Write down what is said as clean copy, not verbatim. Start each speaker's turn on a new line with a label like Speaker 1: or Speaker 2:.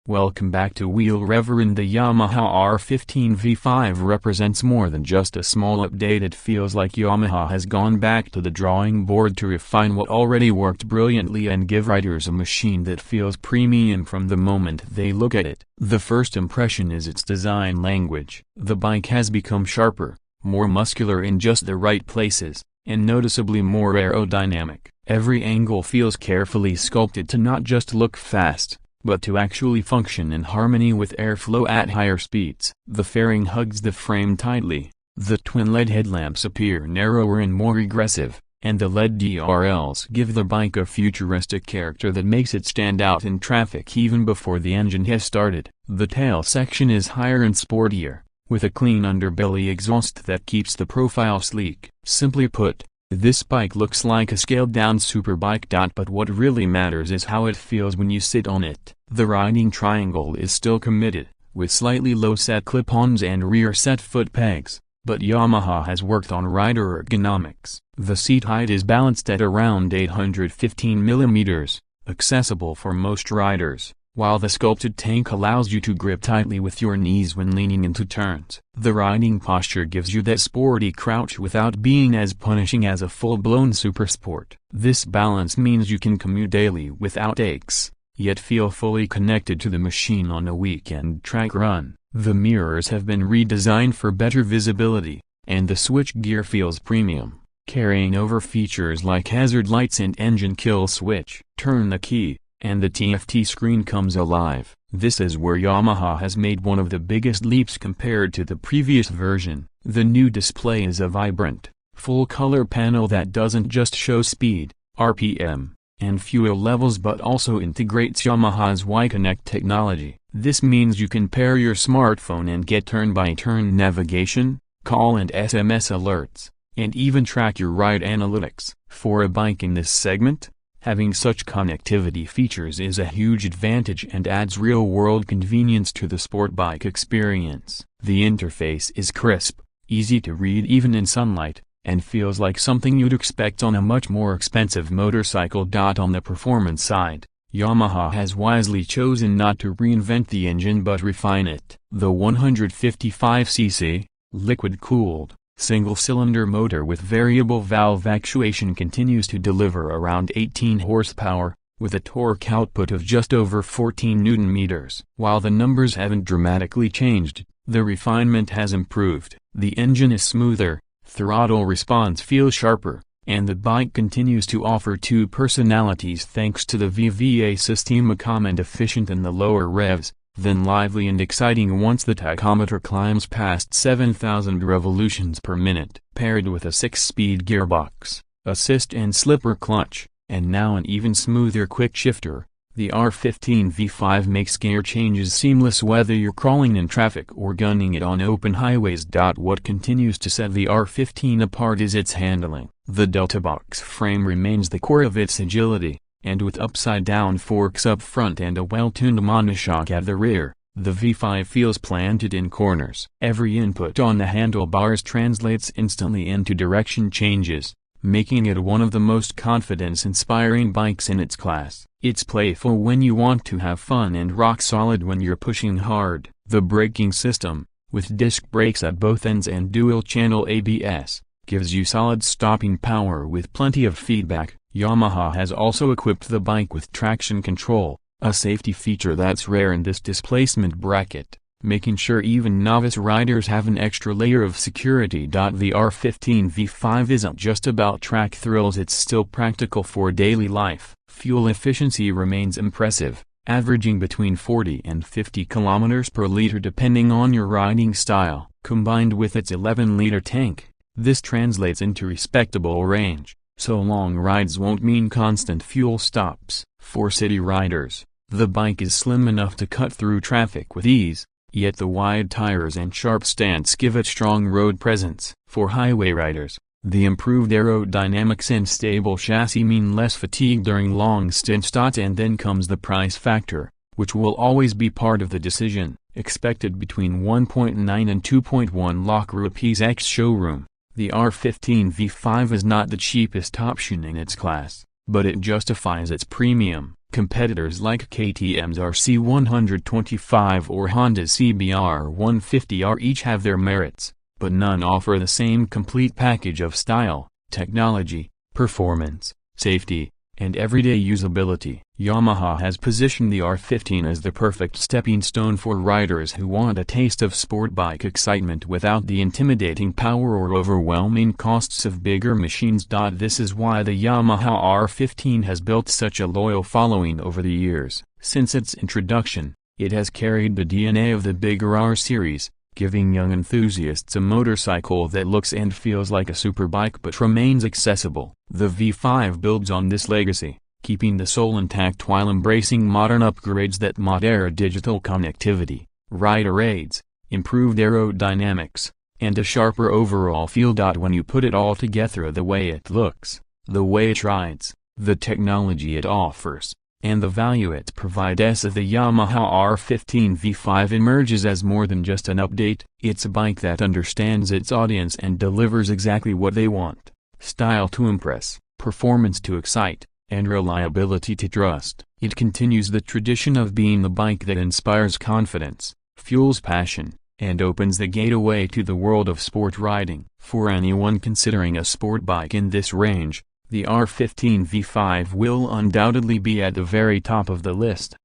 Speaker 1: Welcome back to Wheel Reverend. The Yamaha R15 V5 represents more than just a small update. It feels like Yamaha has gone back to the drawing board to refine what already worked brilliantly and give riders a machine that feels premium from the moment they look at it. The first impression is its design language. The bike has become sharper, more muscular in just the right places, and noticeably more aerodynamic. Every angle feels carefully sculpted to not just look fast, but to actually function in harmony with airflow at higher speeds. The fairing hugs the frame tightly, the twin LED headlamps appear narrower and more aggressive, and the LED DRLs give the bike a futuristic character that makes it stand out in traffic even before the engine has started. The tail section is higher and sportier, with a clean underbelly exhaust that keeps the profile sleek. Simply put, this bike looks like a scaled-down Superbike. But what really matters is how it feels when you sit on it. The riding triangle is still committed, with slightly low-set clip-ons and rear-set foot pegs, but Yamaha has worked on rider ergonomics. The seat height is balanced at around 815 mm, accessible for most riders, while the sculpted tank allows you to grip tightly with your knees when leaning into turns. The riding posture gives you that sporty crouch without being as punishing as a full-blown supersport. This balance means you can commute daily without aches, yet feel fully connected to the machine on a weekend track run. The mirrors have been redesigned for better visibility, and the switch gear feels premium, carrying over features like hazard lights and engine kill switch. Turn the key, and the TFT screen comes alive. This is where Yamaha has made one of the biggest leaps compared to the previous version. The new display is a vibrant, full-color panel that doesn't just show speed, RPM, and fuel levels but also integrates Yamaha's Y-Connect technology. This means you can pair your smartphone and get turn-by-turn navigation, call and SMS alerts, and even track your ride analytics. For a bike in this segment, having such connectivity features is a huge advantage and adds real-world convenience to the sport bike experience. The interface is crisp, easy to read even in sunlight, and feels like something you'd expect on a much more expensive motorcycle. On the performance side, Yamaha has wisely chosen not to reinvent the engine but refine it. The 155cc, liquid-cooled, single-cylinder motor with variable valve actuation continues to deliver around 18 horsepower, with a torque output of just over 14 Nm. While the numbers haven't dramatically changed, the refinement has improved. The engine is smoother, throttle response feels sharper, and the bike continues to offer two personalities thanks to the VVA system, calm and efficient in the lower revs, then lively and exciting once the tachometer climbs past 7,000 revolutions per minute. Paired with a 6-speed gearbox, assist and slipper clutch, and now an even smoother quick shifter, the R15 V5 makes gear changes seamless whether you're crawling in traffic or gunning it on open highways. What continues to set the R15 apart is its handling. The Delta box frame remains the core of its agility, and with upside-down forks up front and a well-tuned monoshock at the rear, the V5 feels planted in corners. Every input on the handlebars translates instantly into direction changes, making it one of the most confidence-inspiring bikes in its class. It's playful when you want to have fun and rock-solid when you're pushing hard. The braking system, with disc brakes at both ends and dual-channel ABS, gives you solid stopping power with plenty of feedback. Yamaha has also equipped the bike with traction control, a safety feature that's rare in this displacement bracket, making sure even novice riders have an extra layer of security. The R15 V5 isn't just about track thrills, it's still practical for daily life. Fuel efficiency remains impressive, averaging between 40 and 50 km per liter depending on your riding style. Combined with its 11-liter tank, this translates into respectable range, so long rides won't mean constant fuel stops. For city riders, the bike is slim enough to cut through traffic with ease, yet the wide tires and sharp stance give it strong road presence. For highway riders, the improved aerodynamics and stable chassis mean less fatigue during long stints. And then comes the price factor, which will always be part of the decision, expected between 1.9 and 2.1 lakh rupees ex-showroom. The R15 V5 is not the cheapest option in its class, but it justifies its premium, Competitors like KTM's RC125 or Honda's CBR150R each have their merits, but none offer the same complete package of style, technology, performance, safety, and everyday usability. Yamaha has positioned the R15 as the perfect stepping stone for riders who want a taste of sport bike excitement without the intimidating power or overwhelming costs of bigger machines. This is why the Yamaha R15 has built such a loyal following over the years. Since its introduction, it has carried the DNA of the bigger R series, giving young enthusiasts a motorcycle that looks and feels like a superbike but remains accessible. The V5 builds on this legacy, keeping the soul intact while embracing modern upgrades that modern digital connectivity, rider aids, improved aerodynamics, and a sharper overall feel. When you put it all together, the way it looks, the way it rides, the technology it offers, and the value it provides, the Yamaha R15 V5 emerges as more than just an update. It's a bike that understands its audience and delivers exactly what they want: style to impress, performance to excite, and reliability to trust. It continues the tradition of being the bike that inspires confidence, fuels passion, and opens the gateway to the world of sport riding. For anyone considering a sport bike in this range, the R15 V5 will undoubtedly be at the very top of the list.